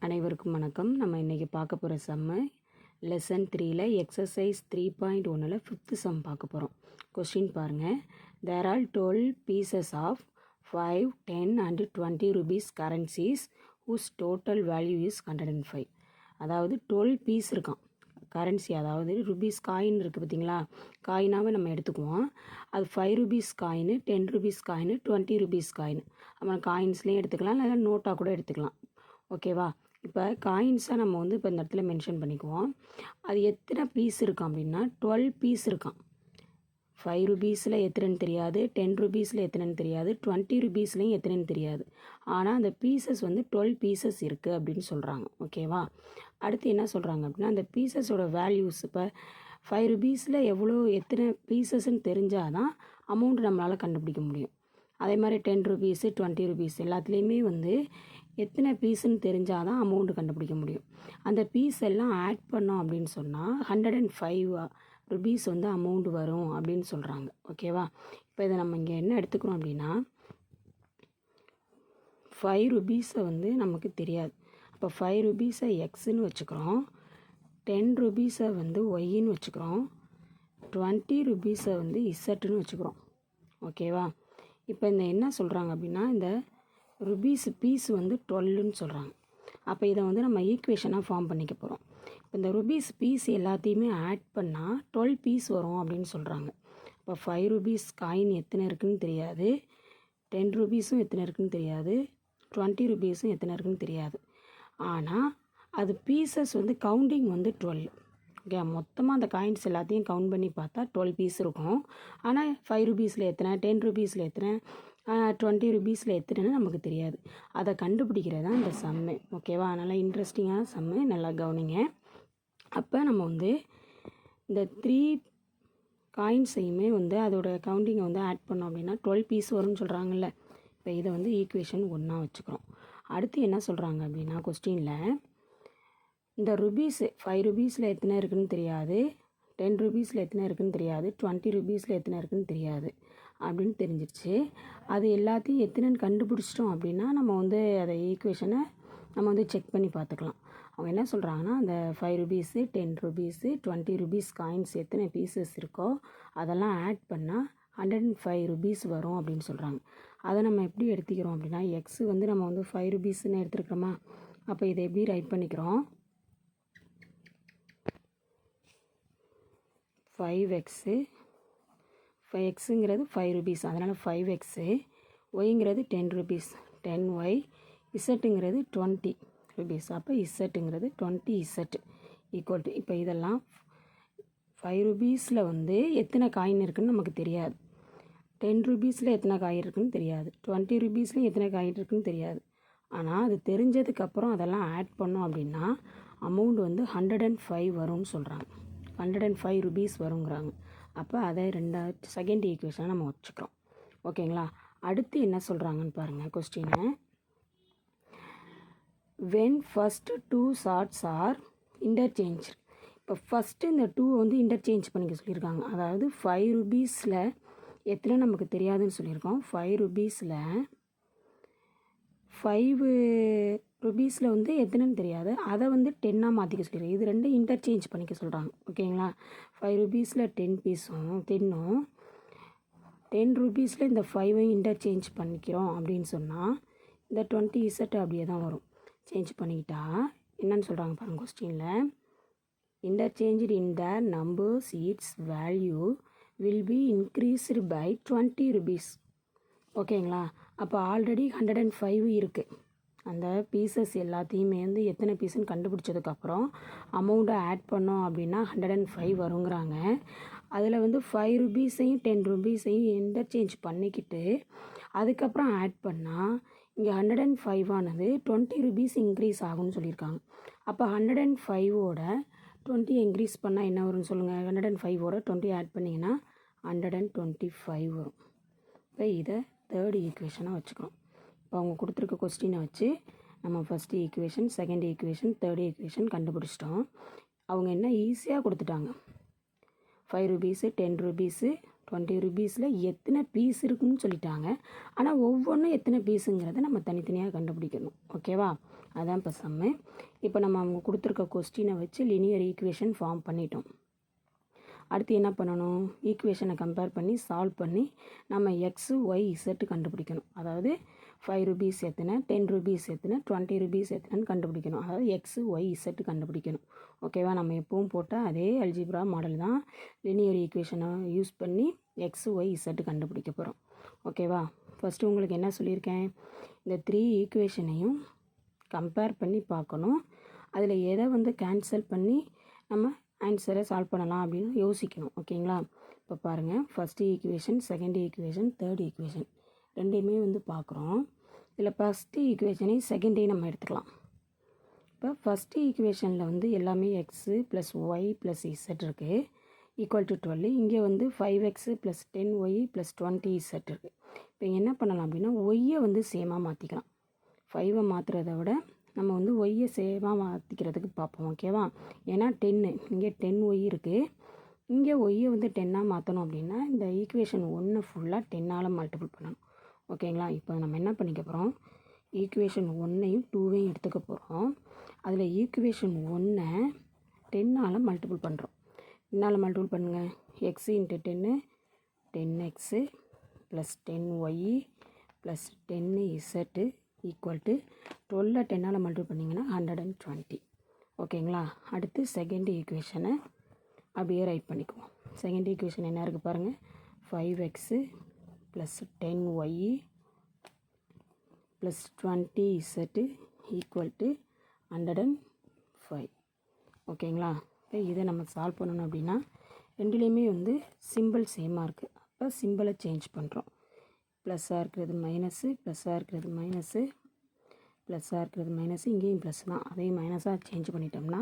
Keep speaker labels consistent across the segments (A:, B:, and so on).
A: அனைவருக்கும் வணக்கம். நம்ம இன்றைக்கி பார்க்க போகிற சம்மு லெசன் 3ல் எக்ஸசைஸ் 3.1ல் 5th சம் பார்க்க போகிறோம். கொஸ்டின் பாருங்கள். There are 12 pieces of 5, 10 and 20 rupees currencies whose total value is 105. அதாவது 12 பீஸ் இருக்கான் கரன்சி, அதாவது ருபீஸ் காயின் இருக்குது பார்த்தீங்களா, காயினாகவே நம்ம எடுத்துக்குவோம். அது 5 rupees coin, 10 rupees coin, 20 rupees coin. நம்ம காயின்ஸ்லேயும் எடுத்துக்கலாம், இல்லை நோட்டாக கூட எடுத்துக்கலாம். ஓகேவா? இப்போ காயின்ஸாக நம்ம இப்போ இந்த இடத்துல மென்ஷன் பண்ணிக்குவோம். அது எத்தனை பீஸ் இருக்கான் அப்படின்னா 12 பீஸ் இருக்கான். 5 ருபீஸில் எத்தனைன்னு தெரியாது, 10 ருபீஸில் எத்தனைன்னு தெரியாது, 20 ருபீஸ்லேயும் எத்தனைன்னு தெரியாது. ஆனால் அந்த பீசஸ் 12 பீசஸ் இருக்குது அப்படின்னு சொல்கிறாங்க. ஓகேவா? அடுத்து என்ன சொல்கிறாங்க அப்படின்னா, அந்த பீசஸோட வேல்யூஸ், இப்போ 5 ருபீஸில் எத்தனை பீசஸ்ன்னு தெரிஞ்சால் தான் அமௌண்ட் நம்மளால் கண்டுபிடிக்க முடியும். அதே மாதிரி 10 ருபீஸு, 20 ருபீஸ் எல்லாத்துலேயுமே எத்தனை பீஸுன்னு தெரிஞ்சால் தான் அமௌண்ட்டு கண்டுபிடிக்க முடியும். அந்த பீஸ் எல்லாம் ஆட் பண்ணோம் அப்படின்னு சொன்னால் 105 ருபீஸ் அமௌண்ட் வரும் அப்படின்னு சொல்கிறாங்க. ஓகேவா? இப்போ இதை நம்ம இங்கே என்ன எடுத்துக்கிறோம் அப்படின்னா, 5 ருபீஸை நமக்கு தெரியாது. அப்போ 5 ருபீஸை எக்ஸுன்னு வச்சுக்கிறோம், 10 ருபீஸை ஒய்ன்னு வச்சுக்கிறோம், 20 ருபீஸை இசட்டுன்னு வச்சுக்கிறோம். ஓகேவா? இப்போ இந்த என்ன சொல்கிறாங்க அப்படின்னா, இந்த ருபீஸ் பீஸ் 12ன்னு சொல்கிறாங்க. அப்போ இதை நம்ம ஈக்குவேஷனாக ஃபார்ம் பண்ணிக்க போகிறோம். இப்போ இந்த ருபீஸ் பீஸ் எல்லாத்தையுமே ஆட் பண்ணால் 12 பீஸ் வரும் அப்படின்னு சொல்கிறாங்க. இப்போ 5 ருபீஸ் காயின் எத்தனை இருக்குதுன்னு தெரியாது, 10 ருபீஸும் எத்தனை இருக்குதுன்னு தெரியாது, 20 ருபீஸும் எத்தனை இருக்குதுன்னு தெரியாது. ஆனால் அது பீசஸ் கவுண்டிங் 12. ஓகே, மொத்தமாக அந்த காயின்ஸ் எல்லாத்தையும் கவுண்ட் பண்ணி பார்த்தா 12 பீஸ் இருக்கும். ஆனால் 5 ருபீஸில் எத்தனை, 10 ருபீஸில் எத்தனை, 20 ருபீஸில் எத்தனைன்னு நமக்கு தெரியாது. அதை கண்டுபிடிக்கிறது தான் இந்த சம்மு. ஓகேவா? அதனால் இன்ட்ரெஸ்டிங்கான சம்மு, நல்லா கவனிங்க. அப்போ நம்ம இந்த 3 காயின்ஸையுமே அதோட கவுண்டிங்கை ஆட் பண்ணோம் அப்படின்னா 12 பீஸ் வரும்னு சொல்கிறாங்கல்ல. இப்போ இதை ஈக்குவேஷன் 1 வச்சுக்கிறோம். அடுத்து என்ன சொல்கிறாங்க அப்படின்னா, கொஸ்டினில் இந்த ருபீஸு 5 ருபீஸில் எத்தனை இருக்குதுன்னு தெரியாது, 10 ருபீஸில் எத்தனை இருக்குதுன்னு தெரியாது, 20 ருபீஸில் எத்தனை இருக்குதுன்னு தெரியாது அப்படின்னு தெரிஞ்சிருச்சு. அது எல்லாத்தையும் எத்தனைன்னு கண்டுபிடிச்சிட்டோம் அப்படின்னா நம்ம அதை ஈக்குவேஷனை நம்ம செக் பண்ணி பார்த்துக்கலாம். அவங்க என்ன சொல்கிறாங்கன்னா, அந்த 5 ருபீஸு, 10 ருபீஸு, 20 ருபீஸ் காயின்ஸ் எத்தனை பீசஸ் இருக்கோ அதெல்லாம் ஆட் பண்ணால் 105 ருபீஸ் வரும் அப்படின்னு சொல்கிறாங்க. அதை நம்ம எப்படி எடுத்துக்கிறோம் அப்படின்னா, எக்ஸு நம்ம 5 ருபீஸ்ன்னு எடுத்துருக்கிறோமா. அப்போ இதை எப்படி ரைட் பண்ணிக்கிறோம், 5x, 5xங்கிறது 5 ருபீஸ், அதனால் 5x, ஒய்ங்கிறது 10 ருபீஸ், 10y, இசட்டுங்கிறது 20 ருபீஸ். அப்போ இசட்டுங்கிறது 20z ஈக்குவல் டு, இப்போ இதெல்லாம் 5 ருபீஸில் எத்தனை காயின் இருக்குதுன்னு நமக்கு தெரியாது, 10 ருபீஸில் எத்தனை காயின் இருக்குதுன்னு தெரியாது, 20 ருபீஸில் எத்தனை காயின் இருக்குதுன்னு தெரியாது. ஆனால் அது தெரிஞ்சதுக்கப்புறம் அதெல்லாம் ஆட் பண்ணோம் அப்படின்னா அமௌண்ட் 105 வரும்னு சொல்கிறாங்க. 105 ருபீஸ் வருங்கிறாங்க. அப்போ அதை செகண்ட் ஈக்குவேஷனை நம்ம வச்சுக்கிறோம். ஓகேங்களா? அடுத்து என்ன சொல்கிறாங்கன்னு பாருங்கள் கொஸ்டினை. When first 2 shorts are interchange. இப்போ ஃபஸ்ட்டு இந்த 2 இன்டர்சேஞ்ச் பண்ணிக்க சொல்லியிருக்காங்க. அதாவது 5 ருபீஸில் எத்தனை நமக்கு தெரியாதுன்னு சொல்லியிருக்கோம். 5 ருபீஸில் 5 ருபீஸில் எத்தனைன்னு தெரியாது, அதை 10ஆக மாற்றிக்க சொல்லிடுறேன். இது 2 இன்டர்சேஞ்ச் பண்ணிக்க சொல்கிறாங்க. ஓகேங்களா? 5 ருபீஸில் 10 பீஸும் 10ம், 10 ருபீஸில் இந்த 5ஐயும் இன்டர்சேஞ்ச் பண்ணிக்கிறோம் அப்படின்னு சொன்னால் இந்த 20 இசட் அப்படியே தான் வரும். சேஞ்ச் பண்ணிக்கிட்டா என்னன்னு சொல்கிறாங்க பாருங்கள் கொஸ்டினில். Interchange in the numbers its value will be increased by 20 rupees. ஓகேங்களா? அப்போ ஆல்ரெடி 105 இருக்குது. அந்த பீசஸ் எல்லாத்தையுமே எத்தனை பீஸுன்னு கண்டுபிடிச்சதுக்கப்புறம் அமௌண்ட்டை ஆட் பண்ணோம் அப்படின்னா 105 வருங்கிறாங்க. அதில் 5 ருபீஸையும் 10 ருபீஸையும் இன்டர்சேஞ்ச் பண்ணிக்கிட்டு அதுக்கப்புறம் ஆட் பண்ணால் இங்கே 105 ஆனது 20 ருபீஸ் இன்க்ரீஸ் ஆகும்னு சொல்லியிருக்காங்க. அப்போ 105ஓட 20 இன்க்ரீஸ் பண்ணால் என்ன வரும்னு சொல்லுங்கள். 105ஓட 20 ஆட் பண்ணிங்கன்னா 125 வரும். இப்போ இதை தேர்ட் ஈக்குவேஷனாக வச்சுக்கிறோம். இப்போ அவங்க கொடுத்துருக்க கொஸ்டினை வச்சு நம்ம first equation, second equation, third equation கண்டுபிடிச்சிட்டோம். அவங்க என்ன ஈஸியாக கொடுத்துட்டாங்க. 5 ருபீஸு, 10 ருபீஸு, 20 ருபீஸில் எத்தனை பீஸ் இருக்குன்னு சொல்லிட்டாங்க. ஆனால் ஒவ்வொன்றும் எத்தனை பீஸுங்கிறத நம்ம தனித்தனியாக கண்டுபிடிக்கணும். ஓகேவா? அதான் இப்போ சம்மு. இப்போ நம்ம அவங்க கொடுத்துருக்க கொஸ்டினை வச்சு லீனியர் ஈக்குவேஷன் ஃபார்ம் பண்ணிட்டோம். அடுத்து என்ன பண்ணணும்? ஈக்குவேஷனை கம்பேர் பண்ணி சால்வ் பண்ணி நம்ம எக்ஸு ஒய் இசட்டு கண்டுபிடிக்கணும். அதாவது 5 ருபீஸ் எத்தனை, 10 ருபீஸ் எத்தனை, 20 ருபீஸ் எத்தனைன்னு கண்டுபிடிக்கணும். அதாவது எக்ஸு ஒய் இசட்டு கண்டுபிடிக்கணும். ஓகேவா? நம்ம எப்பவும் போட்டால் அதே அல்ஜிப்ரா மாடல் தான். லினியர் ஈக்குவேஷனை யூஸ் பண்ணி எக்ஸு ஒய் இசட்டு கண்டுபிடிக்க போகிறோம். ஓகேவா? ஃபஸ்ட்டு உங்களுக்கு என்ன சொல்லியிருக்கேன்? இந்த 3 ஈக்குவேஷனையும் கம்பேர் பண்ணி பார்க்கணும். அதில் எதை வந்து கேன்சல் பண்ணி நம்ம ஆன்சரை சால்வ் பண்ணலாம் அப்படின்னு யோசிக்கணும். ஓகேங்களா? இப்போ பாருங்கள், first equation, second equation, third equation ரெண்டையுமே வந்து பார்க்குறோம். இதில் ஃபஸ்ட்டு ஈக்குவேஷனையும் செகண்டையும் நம்ம எடுத்துக்கலாம். இப்போ ஃபஸ்ட்டு ஈக்குவேஷனில் வந்து எல்லாமே x plus y plus z இருக்குது ஈக்குவல் டு 12. இங்கே வந்து 5x plus 10y plus 20 Z இருக்குது. இப்போ என்ன பண்ணலாம் அப்படின்னா ஒய்யை வந்து சேமாக மாற்றிக்கலாம். 5ஐ மாற்றுறத விட நம்ம வந்து ஒய்யை சேமாக மாற்றிக்கிறதுக்கு பார்ப்போம். ஓகேவா? ஏன்னா 10 இங்கே 10y இருக்குது. இங்கே ஒய்யை வந்து 10ஆக மாற்றணும் அப்படின்னா இந்த ஈக்குவேஷன் 1 ஃபுல்லாக 10ஆல் மல்டிபிள் பண்ணணும். ஓகேங்களா? இப்போ நம்ம என்ன பண்ணிக்க போகிறோம்? ஈக்குவேஷன் 1ஐயும் 2ஐயும் எடுத்துக்க போகிறோம். அதில் ஈக்குவேஷன் 1ஐ 10ஆல் மல்டிபிள் பண்ணுறோம். என்னால் மல்டிபிள் பண்ணுங்கள். X into 10 10x plus 10y plus 10z equal to 12 10ஆல் மல்டிபிள் பண்ணிங்கன்னா 120. ஓகேங்களா? அடுத்து செகண்ட் ஈக்குவேஷனை அப்படியே ரைட் பண்ணிக்குவோம். செகண்ட் ஈக்குவேஷன் என்ன இருக்குது பாருங்கள். 5x plus 10y plus 20z equal to 105. ஓகேங்களா? இப்போ இதை நம்ம சால்வ் பண்ணணும் அப்படின்னா ரெண்டுலேயுமே வந்து சிம்பிள் சேமாக இருக்குது. அப்போ சிம்பிளை சேஞ்ச் பண்ணுறோம். ப்ளஸ்ஸாக இருக்கிறது மைனஸு, ப்ளஸ்ஸாக இருக்கிறது மைனஸு, ப்ளஸ்ஸாக இருக்கிறது மைனஸு, இங்கேயும் ப்ளஸ் தான். அதையும் மைனஸாக சேஞ்ச் பண்ணிட்டோம்னா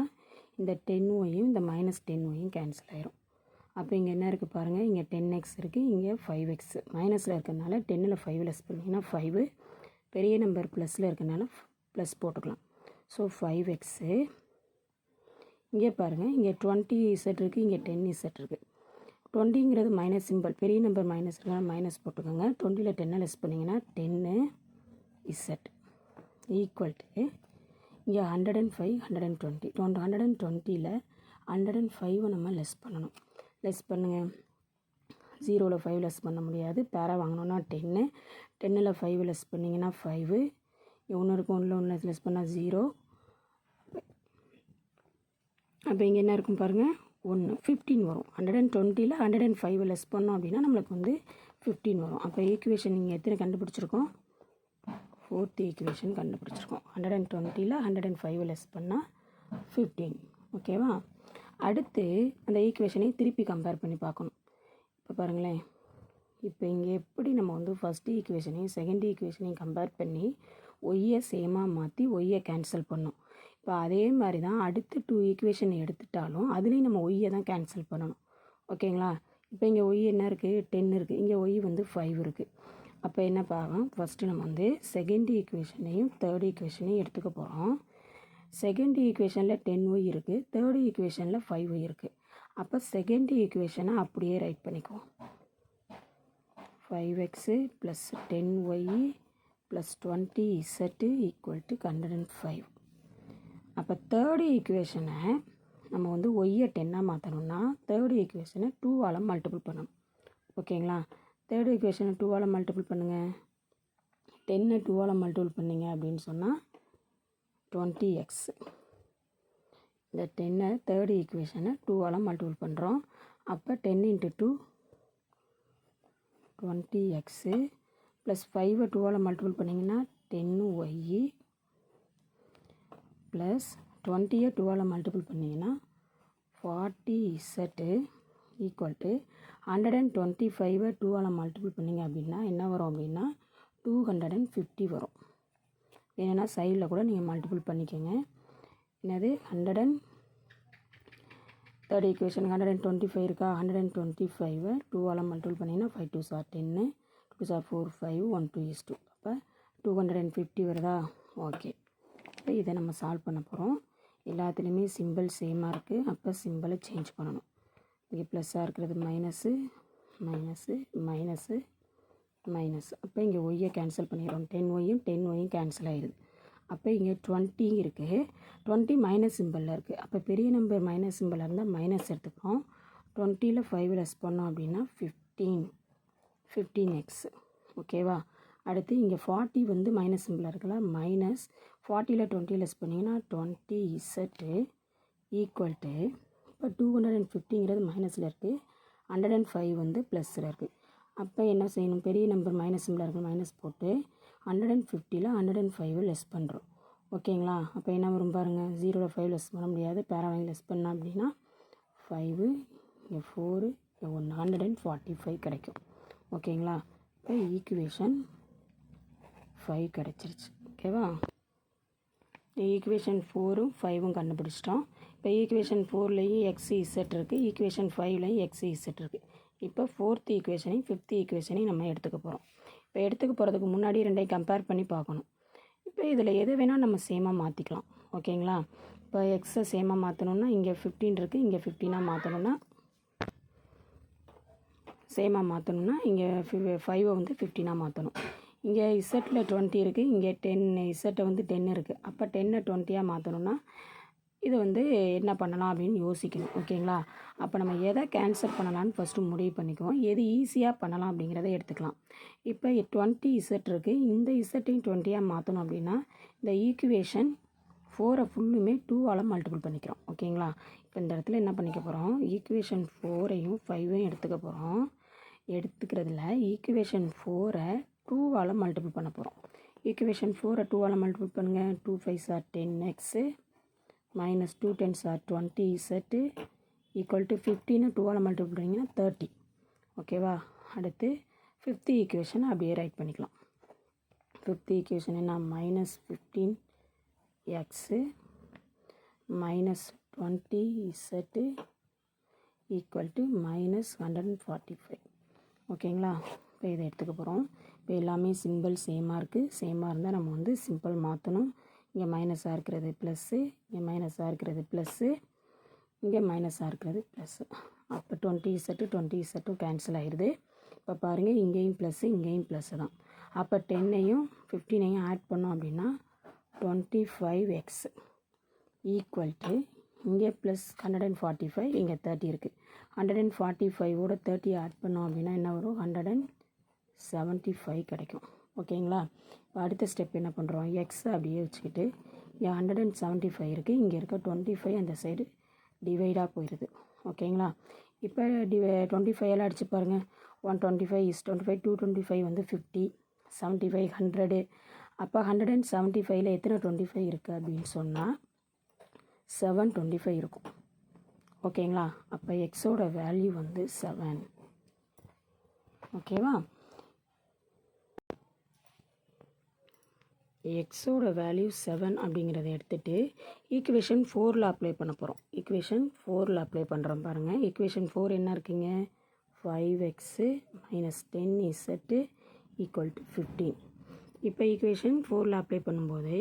A: இந்த 10yயும் இந்த மைனஸ் 10yயும் கேன்சல் ஆயிரும். அப்போ இங்கே என்ன இருக்குது பாருங்கள். இங்கே 10x இருக்குது, இங்கே 5x. மைனஸில் இருக்கிறதுனால 10ல் 5 லெஸ் பண்ணிங்கன்னா 5. பெரிய நம்பர் ப்ளஸில் இருக்கிறதுனால ப்ளஸ் போட்டுக்கலாம். So 5x. இங்கே பாருங்கள், இங்கே 20z இருக்குது, இங்கே 10z இருக்குது. 20ங்கிறது மைனஸ் சிம்பிள். பெரிய நம்பர் மைனஸ் இருக்கனால மைனஸ் போட்டுக்கோங்க. 20ல் 10 லெஸ் பண்ணிங்கன்னா 10z ஈக்குவல் டு இங்கே 105 120. 120ல் 105 நம்ம லெஸ் பண்ணணும். லெஸ் பண்ணுங்கள். 0ல் 5 லெஸ் பண்ண முடியாது. பேரா வாங்கினோன்னா 10. 10ல் 5 லெஸ் பண்ணிங்கன்னா 5. ஒன்று இருக்கும், ஒன்று லெஸ் பண்ணால் 0. அப்போ இங்கே என்ன இருக்கும் பாருங்கள். 1 15 வரும். 120ல் 105 லெஸ் பண்ணோம் அப்படின்னா நம்மளுக்கு வந்து 15 வரும். அப்போ ஈக்குவேஷன் நீங்கள் எத்தனை கண்டுபிடிச்சிருக்கோம்? 4th ஈக்குவேஷன் கண்டுபிடிச்சிருக்கோம். 120ல் 105 லெஸ் பண்ணால் 15. ஓகேவா? அடுத்து அந்த ஈக்குவேஷனை திருப்பி கம்பேர் பண்ணி பார்க்கணும். இப்போ பாருங்களேன். இப்போ இங்கே எப்படி நம்ம வந்து ஃபஸ்ட்டு ஈக்குவேஷனையும் செகண்ட் ஈக்குவேஷனையும் கம்பேர் பண்ணி ஒய்யை சேமாக மாற்றி ஒய்யை கேன்சல் பண்ணோம். இப்போ அதே மாதிரி தான் அடுத்து 2 ஈக்குவேஷன் எடுத்துட்டாலும் அதுலேயும் நம்ம ஒய்யை தான் கேன்சல் பண்ணணும். ஓகேங்களா? இப்போ இங்கே ஒய் என்ன இருக்குது? 10 இருக்குது. இங்கே ஒய் வந்து 5 இருக்குது. அப்போ என்ன பார்க்கலாம்? ஃபஸ்ட்டு நம்ம வந்து செகண்ட் ஈக்குவேஷனையும் தேர்ட் ஈக்குவேஷனையும் எடுத்துக்க போகிறோம். செகண்ட் ஈக்குவேஷனில் 10y இருக்குது, தேர்ட் ஈக்குவேஷனில் 5y இருக்குது. அப்போ செகண்ட் ஈக்குவேஷனை அப்படியே ரைட் பண்ணிக்குவோம். 5x plus 10y plus 20z equal to 105. அப்போ தேர்டு ஈக்குவேஷனை நம்ம வந்து ஒய்யை 10ஆக மாற்றணும்னா தேர்டு ஈக்குவேஷனை 2ஆல் மல்டிபிள் பண்ணணும். ஓகேங்களா? தேர்டு ஈக்குவேஷனை 2ஆல் மல்டிபிள் பண்ணுங்கள். 10 2ஆல் மல்டிபிள் பண்ணிங்க அப்படின்னு சொன்னால் 20x. இந்த 10 தேர்டு ஈக்குவேஷனை 2ஆல் மல்டிபிள் பண்ணுறோம். அப்போ 10 × 2 20x ப்ளஸ் 5 2ஆல் மல்டிபிள் பண்ணிங்கன்னா 10y ப்ளஸ் 20 2ஆல் மல்டிபிள் பண்ணிங்கன்னா 40z ஈக்குவல் டு 125 2ஆல் மல்டிபிள் பண்ணிங்க அப்படின்னா என்ன வரும் அப்படின்னா 250 வரும். ஏன்னா சைடில் கூட நீங்கள் மல்டிபிள் பண்ணிக்கோங்க. என்னது 100 தேர்ட் ஈக்குவேஷன் 125 இருக்கா? 125 2ஆல் மல்டிபிள் பண்ணிங்கன்னா 5 2s are 10, 2s are 4 5 1 2 is 2. அப்போ 250 வருதா? ஓகே. இப்போ இதை நம்ம சால்வ் பண்ண போகிறோம். எல்லாத்துலேயுமே சிம்பிள் சேமாக இருக்குது. அப்போ சிம்பிளை சேஞ்ச் பண்ணணும். இங்கே ப்ளஸ்ஸாக இருக்கிறது மைனஸு, மைனஸு மைனஸு மைனஸ். அப்போ இங்கே ஒய்யை கேன்சல் பண்ணிடுறோம். 10 ஒய்யும் கேன்சல் ஆகிடுது. அப்போ இங்கே 20 இருக்குது. 20 மைனஸ் சிம்பிளில் இருக்குது. அப்போ பெரிய நம்பர் மைனஸ் சிம்பிளாக இருந்தால் மைனஸ் எடுத்துக்கிறோம். 20ல் 5 லெஸ் பண்ணோம் அப்படின்னா 15x. ஓகேவா? அடுத்து இங்கே 40 வந்து மைனஸ் சிம்பிளாக இருக்குல்ல, மைனஸ் 40ல் 20 லெஸ் பண்ணிங்கன்னா 20z ஈக்குவல் டு, இப்போ 250ங்கிறது மைனஸில் இருக்குது, 105 வந்து ப்ளஸில் இருக்குது. அப்போ என்ன செய்யணும்? பெரிய நம்பர் மைனஸ் சிம்பிளாக இருக்குது, மைனஸ் போட்டு 150ல் 105 லெஸ் பண்ணுறோம். ஓகேங்களா? அப்போ என்ன வரும் பாருங்கள், 0ல் 5 லெஸ் பண்ண முடியாது, பேரா வாங்கி லெஸ் பண்ணோம் அப்படின்னா 5, இங்கே 4, இங்கே 1, 145 கிடைக்கும். ஓகேங்களா? இப்போ ஈக்குவேஷன் 5 கிடச்சிருச்சு. ஓகேவா? ஈக்குவேஷன் 4ம் 5ம் கண்டுபிடிச்சிட்டோம். இப்போ ஈக்குவேஷன் 4லேயும் XZ இருக்குது, ஈக்குவேஷன் 5லேயும் XZ இருக்குது. இப்போ 4th ஈக்குவேஷனையும் 5th ஈக்குவேஷனையும் நம்ம எடுத்துக்க போகிறோம். இப்போ எடுத்துக்க போகிறதுக்கு முன்னாடி ரெண்டையும் கம்பேர் பண்ணி பார்க்கணும். இப்போ இதில் எது வேணால் நம்ம சேமாக மாற்றிக்கலாம். ஓகேங்களா? இப்போ எக்ஸை சேமாக மாற்றணுன்னா இங்கே 15 இருக்குது, இங்கே 15ஆக மாற்றணுன்னா சேமாக மாற்றணுன்னா இங்கே 5 வந்து 15ஆக மாற்றணும். இங்கே இசட்டில் 20 இருக்குது, இங்கே 10 இசட்டை வந்து 10 இருக்குது. அப்போ 10 20ஆக மாற்றணுன்னா இதை வந்து என்ன பண்ணலாம் அப்படின்னு யோசிக்கணும். ஓகேங்களா? அப்போ நம்ம எதை கேன்சல் பண்ணலான்னு ஃபஸ்ட்டு முடிவு பண்ணிக்குவோம். எது ஈஸியாக பண்ணலாம் அப்படிங்கிறத எடுத்துக்கலாம். இப்போ 20 இசட் இருக்குது, இந்த இசட்டையும் 20ஆக மாற்றணும் அப்படின்னா இந்த ஈக்குவேஷன் 4 ஃபுல்லுமே 2ஆல் மல்டிபிள் பண்ணிக்கிறோம். ஓகேங்களா? இப்போ இந்த இடத்துல என்ன பண்ணிக்க போகிறோம், ஈக்குவேஷன் 4ஐயும் 5ஐயும் எடுத்துக்க போகிறோம். எடுத்துக்கிறதுல ஈக்குவேஷன் 4ஐ 2ஆல் மல்டிபிள் பண்ண போகிறோம். ஈக்குவேஷன் 4ஐ 2ஆல் மல்டிபிள் பண்ணுங்கள். 2 5s are 10x minus 2 10s are 20z equal to 15 2ஆல் multiple பண்ணிங்கன்னா 30. ஓகேவா? அடுத்து 5th ஈக்குவேஷனை அப்படியே ரைட் பண்ணிக்கலாம். 5th ஈக்குவேஷன் என்ன, minus 15x minus 20z equal to minus 145. ஓகேங்களா? இப்போ இதை எடுத்துக்க போகிறோம். இப்போ எல்லாமே சிம்பிள் சேமாக இருக்குது. சேமாக இருந்தால் நம்ம வந்து சிம்பிள் மாற்றணும். இங்கே மைனஸாக இருக்கிறது ப்ளஸ்ஸு, இங்கே மைனஸாக இருக்கிறது ப்ளஸ்ஸு, இங்கே மைனஸாக இருக்கிறது ப்ளஸ்ஸு. அப்போ 20z கேன்சல் ஆகிடுது. இப்போ பாருங்கள், இங்கேயும் ப்ளஸ்ஸு, இங்கேயும் ப்ளஸ்ஸு தான். அப்போ 10ஐயும் 15ஐயும் ஆட் பண்ணோம் அப்படின்னா 25x ஈக்குவல் டு, இங்கே ப்ளஸ் 145, இங்கே 30 இருக்குது. 145ஓட 30 ஆட் பண்ணோம் அப்படின்னா என்ன வரும், 175 கிடைக்கும். ஓகேங்களா? இப்போ அடுத்த ஸ்டெப் என்ன பண்ணுறோம், எக்ஸ் அப்படியே வச்சுக்கிட்டு இங்கே 175 இருக்குது, இங்கே இருக்க 25 அந்த சைடு டிவைடாக போயிடுது. ஓகேங்களா? இப்போ 25 எல்லாம் அடிச்சு பாருங்கள். 125 is 25, 225 வந்து 50, 75 100. அப்போ 175ல் எத்தனை 25 இருக்குது அப்படின்னு சொன்னால் 725 இருக்கும். ஓகேங்களா? அப்போ எக்ஸோட வேல்யூ வந்து 7. ஓகேவா? எக்ஸோட வேல்யூ 7 அப்படிங்கிறத எடுத்துகிட்டு ஈக்குவேஷன் 4ல் அப்ளை பண்ண போகிறோம். ஈக்குவேஷன் 4ல் அப்ளை பண்ணுறோம் பாருங்கள். ஈக்குவேஷன் 4 என்ன இருக்குங்க, 5x minus 10z equal to 15. இப்போ ஈக்குவேஷன் 4ல் அப்ளை பண்ணும்போது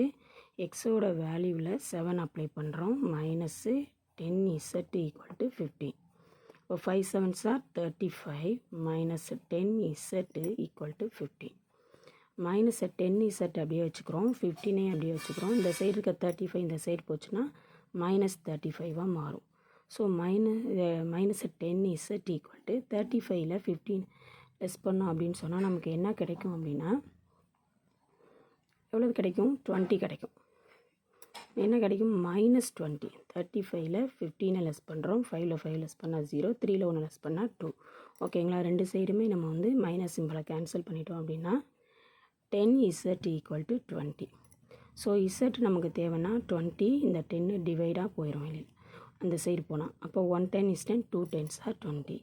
A: எக்ஸோட வேல்யூவில் 7 அப்ளை பண்ணுறோம், மைனஸு 10z ஈக்குவல் டு 15. இப்போ 5 7s are 35 minus 10z equal to 15. Minus 10z அப்படியே வச்சுக்கிறோம், 15 அப்படியே வச்சுக்கிறோம். இந்த சைடு இருக்க 35 இந்த சைடு போச்சுன்னா மைனஸ் 35ஆக மாறும். So minus 10z equal to 35ல் 15 லெஸ் பண்ணோம் அப்படின்னு சொன்னால் நமக்கு என்ன கிடைக்கும் அப்படின்னா, எவ்வளவு கிடைக்கும், 20 கிடைக்கும். என்ன கிடைக்கும், மைனஸ் 20. 35ல் 15 லெஸ் பண்ணுறோம், 5ல் 5 லெஸ் பண்ணால் 0, 3ல் 1 லெஸ் பண்ணால் 2. ஓகேங்களா? ரெண்டு சைடுமே நம்ம வந்து மைனஸ் சிம்பிளை கேன்சல் பண்ணிட்டோம் அப்படின்னா 10z equal to 20. So z நமக்கு தேவைன்னா 20, இந்த 10 டிவைடாக போயிடும் வெளியில் அந்த சைடு போனால். அப்போ 110 is 10, 2 10s are 20.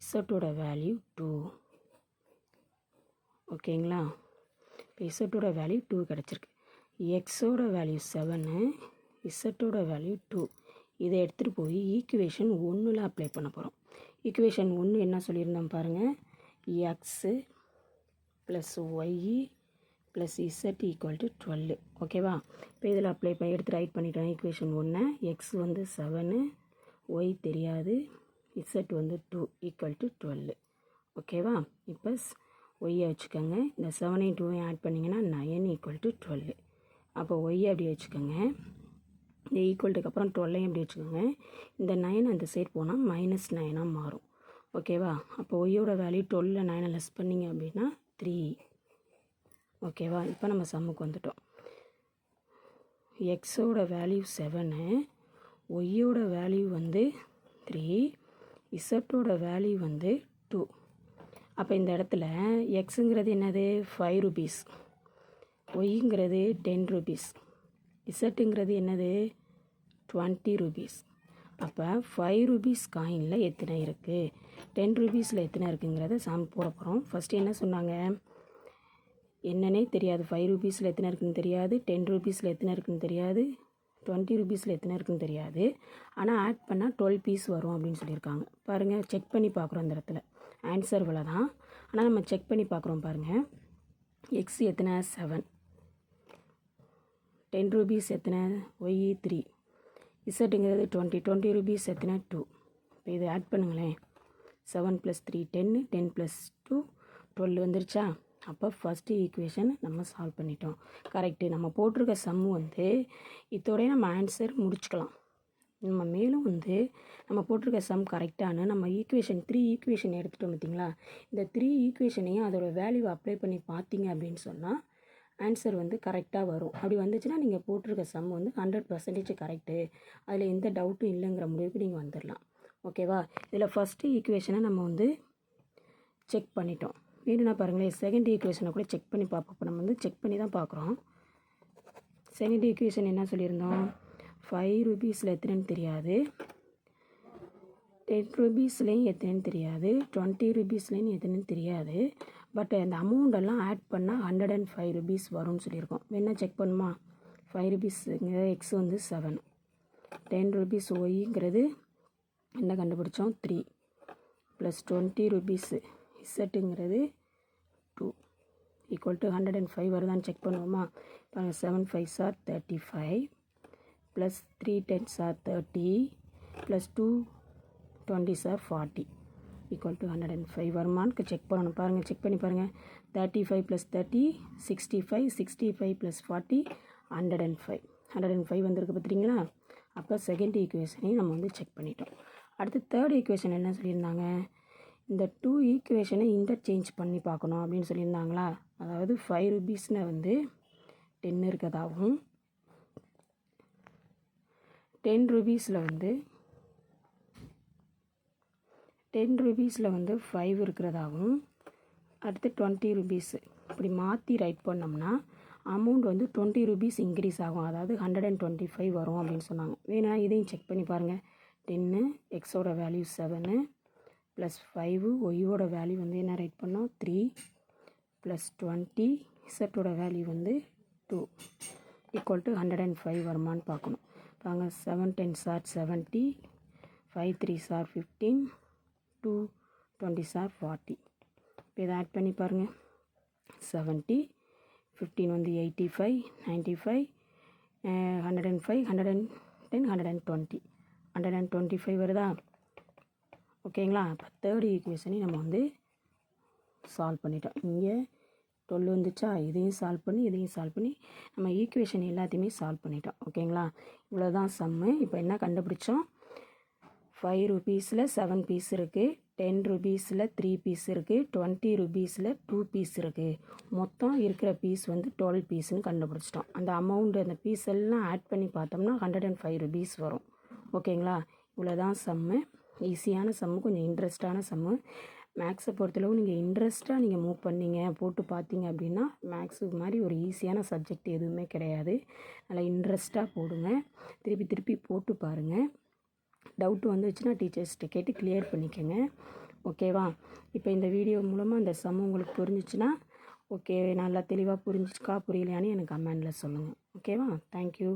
A: z-ஓட வேல்யூ 2. ஓகேங்களா? இப்போ z-ஓட வேல்யூ 2 கிடச்சிருக்கு. எக்ஸோட வேல்யூ 7, z-ஓட வேல்யூ 2. இதை எடுத்துகிட்டு போய் ஈக்குவேஷன் 1ல் அப்ளை பண்ண போகிறோம். ஈக்குவேஷன் 1 என்ன சொல்லியிருந்தோம் பாருங்கள், x plus y plus z equal to 12. ஓகேவா? இப்போ இதில் அப்ளை பண்ணி எடுத்து ரைட் பண்ணிட்டோம். ஈக்குவேஷன் 1, எக்ஸ் வந்து 7, ஒய் தெரியாது, இசட் வந்து 2 ஈக்குவல் டு 12. ஓகேவா? இப்போ ஒய்யை வச்சுக்கோங்க. இந்த 7 2 ஆட் பண்ணிங்கன்னா 9 = 12. அப்போ ஒய்யை அப்படி வச்சுக்கோங்க. இந்த ஈக்குவல்ட்டுக்கு அப்புறம் 12ஐயும் அப்படி வச்சுக்கோங்க. இந்த 9 அந்த சைடு போனால் -9 மாறும். ஓகேவா? அப்போ ஒய்யோட வேல்யூ 12ல் 9 லெஸ் பண்ணிங்க அப்படின்னா 3. ஓகேவா? இப்போ நம்ம சம்முக்கு வந்துட்டோம். எக்ஸோட வேல்யூ 7, ஒய்யோட வேல்யூ வந்து 3, இசட்டோட வேல்யூ வந்து 2. அப்போ இந்த இடத்துல எக்ஸுங்கிறது என்னது? 5 rupees, ஒய்ங்கிறது 10 rupees, இசட்டுங்கிறது என்னது? 20 rupees. அப்போ 5 rupees காயினில் எத்தனை இருக்குது, 10 rupeesல எத்தனை இருக்குங்கிறத சம் போட போகிறோம். ஃபஸ்ட்டு என்ன சொன்னாங்க? என்னன்னே தெரியாது. 5 rupeesல எத்தனை இருக்குன்னு தெரியாது, 10 rupeesல எத்தனை இருக்குன்னு தெரியாது, 20 rupeesல எத்தனை இருக்குன்னு தெரியாது. ஆனால் ஆட் பண்ணால் 12 பீஸ் வரும் அப்படின்னு சொல்லியிருக்காங்க. பாருங்கள், செக் பண்ணி பார்க்குறோம். இந்த இடத்துல ஆன்சர் இவ்வளோ தான். ஆனால் நம்ம செக் பண்ணி பார்க்குறோம். பாருங்கள், எக்ஸ் எத்தனை? 7, 10 rupees எத்தனை? ஒய் 3, இசட்டுங்கிறது 20 rupees எத்தனை? 2. இப்போ இதை ஆட் பண்ணுங்களேன். 7 + 3 10, 10 + 2 12 வந்துருச்சா? அப்போ ஃபஸ்ட்டு ஈக்குவேஷன் நம்ம சால்வ் பண்ணிட்டோம். கரெக்டு. நம்ம போட்டிருக்க சம்மு வந்து இதோடய நம்ம ஆன்சர் முடிச்சுக்கலாம். நம்ம மேலும் வந்து நம்ம போட்டிருக்க சம் கரெக்டானு நம்ம ஈக்குவேஷன் 3 ஈக்குவேஷன் எடுத்துகிட்டோம் பார்த்தீங்களா? இந்த 3 ஈக்குவேஷனையும் அதோட வேல்யூவை அப்ளை பண்ணி பார்த்தீங்க அப்படின்னு சொன்னால் ஆன்சர் வந்து கரெக்டாக வரும். அப்படி வந்துச்சுன்னா நீங்கள் போட்டிருக்க சம் வந்து 100% கரெக்டு, அதில் எந்த டவுட்டும் இல்லைங்கிற முடிவுக்கு நீங்கள் வந்துடலாம். ஓகேவா? இதில் ஃபஸ்ட்டு ஈக்குவேஷனை நம்ம வந்து செக் பண்ணிட்டோம். வேணும்னா பாருங்களேன், செகண்ட் ஈக்குவேஷனை கூட செக் பண்ணி பார்ப்போம். இப்போ நம்ம வந்து செக் பண்ணி தான் பார்க்குறோம். செகண்ட் ஈக்குவேஷன் என்ன சொல்லியிருந்தோம்? 5 rupeesல எத்தனைன்னு தெரியாது, 10 rupeesலேயும் எத்தனைன்னு தெரியாது, 20 rupeesலேயும் எத்தனைன்னு தெரியாது. பட் அந்த அமௌண்டெல்லாம் ஆட் பண்ணால் 105 rupees வரும்னு சொல்லியிருக்கோம். வேணா செக் பண்ணுமா? 5 rupeesங்கிற எக்ஸ் வந்து 7, 10 rupees ஒய்ங்கிறது என்ன கண்டுபிடிச்சோம்? 3 + 20 rupees இசட்டுங்கிறது 2 = 105 வருதான்னு செக் பண்ணுவோமா? பாருங்கள், 7 5s are 35 + 3 10s are 30 + 2 20s are 40 = 105 வருமானு செக் பண்ணணும். பாருங்கள், செக் பண்ணி பாருங்கள். 35 + 30 65, 65 + 40 105, 105 வந்திருக்கு பார்த்தீங்களா? அப்போ செகண்ட் ஈக்குவேஷனையும் நம்ம வந்து செக் பண்ணிட்டோம். அடுத்து தேர்ட் ஈக்குவேஷன் என்ன சொல்லியிருந்தாங்க? இந்த 2 ஈக்குவேஷனை இன்டர்சேஞ்ச் பண்ணி பார்க்கணும் அப்படின்னு சொல்லியிருந்தாங்களா? அதாவது 5 rupeesல வந்து 10 இருக்கிறதாகவும், 10 rupeesல வந்து 5 இருக்கிறதாகவும், அடுத்து 20 rupees இப்படி மாற்றி ரைட் பண்ணோம்னா அமௌண்ட் வந்து 20 rupees இன்க்ரீஸ் ஆகும். அதாவது 125 வரும் அப்படின்னு சொன்னாங்க. வேணா இதையும் செக் பண்ணி பாருங்கள். 10, எக்ஸோட வேல்யூ 7 + 5, ஒய்யோட வேல்யூ வந்து என்ன ரைட் பண்ணோம்? 3 + 20, இசட்டோட வேல்யூ வந்து 2 = 105 வருமானு பார்க்கணும். பாருங்க, 7 10s are 70, 5 3s are 15, 2 20s are 40. இப்போ இதை ஆட் பண்ணி பாருங்கள். 70, 15 வந்து 85, 95, 105, 110, 120, 125 வருதா? ஓகேங்களா? இப்போ தேர்ட் ஈக்குவேஷனையும் நம்ம வந்து சால்வ் பண்ணிட்டோம். இங்கே 12 வந்துச்சா? இதையும் சால்வ் பண்ணி இதையும் சால்வ் பண்ணி நம்ம ஈக்குவேஷன் எல்லாத்தையுமே சால்வ் பண்ணிட்டோம். ஓகேங்களா? இவ்வளோதான் சம்மு. இப்போ என்ன கண்டுபிடிச்சோம்? 5 rupeesல 7 பீஸ் இருக்குது, 10 rupeesல 3 பீஸ் இருக்குது, 20 rupeesல 2 பீஸ் இருக்குது. மொத்தம் இருக்கிற பீஸ் வந்து 12 பீஸ்னு கண்டுபிடிச்சிட்டோம். அந்த அமௌண்ட் அந்த பீஸ் எல்லாம் ஆட் பண்ணி பார்த்தோம்னா 105 rupees வரும். ஓகேங்களா? இவ்வளோதான் சம்மு. ஈஸியான சம்மு, கொஞ்சம் இன்ட்ரெஸ்டான சம்மு. மேக்ஸை பொறுத்தளவு நீங்கள் இன்ட்ரெஸ்ட்டாக நீங்கள் மூவ் பண்ணீங்க, போட்டு பார்த்தீங்க அப்படின்னா மேக்ஸு மாதிரி ஒரு ஈஸியான சப்ஜெக்ட் எதுவுமே கிடையாது. நல்லா இன்ட்ரெஸ்ட்டாக போடுங்க, திருப்பி திருப்பி போட்டு பாருங்கள். டவுட்டு வந்துச்சுன்னா டீச்சர்ஸ்கிட்ட கேட்டு கிளியர் பண்ணிக்கோங்க. ஓகேவா? இப்போ இந்த வீடியோ மூலமாக இந்த சம் உங்களுக்கு புரிஞ்சிச்சுன்னா ஓகே, நல்லா தெளிவாக புரிஞ்சிச்சுக்கா புரியலையான்னு எனக்கு கமெண்டில் சொல்லுங்கள். ஓகேவா? தேங்க்யூ.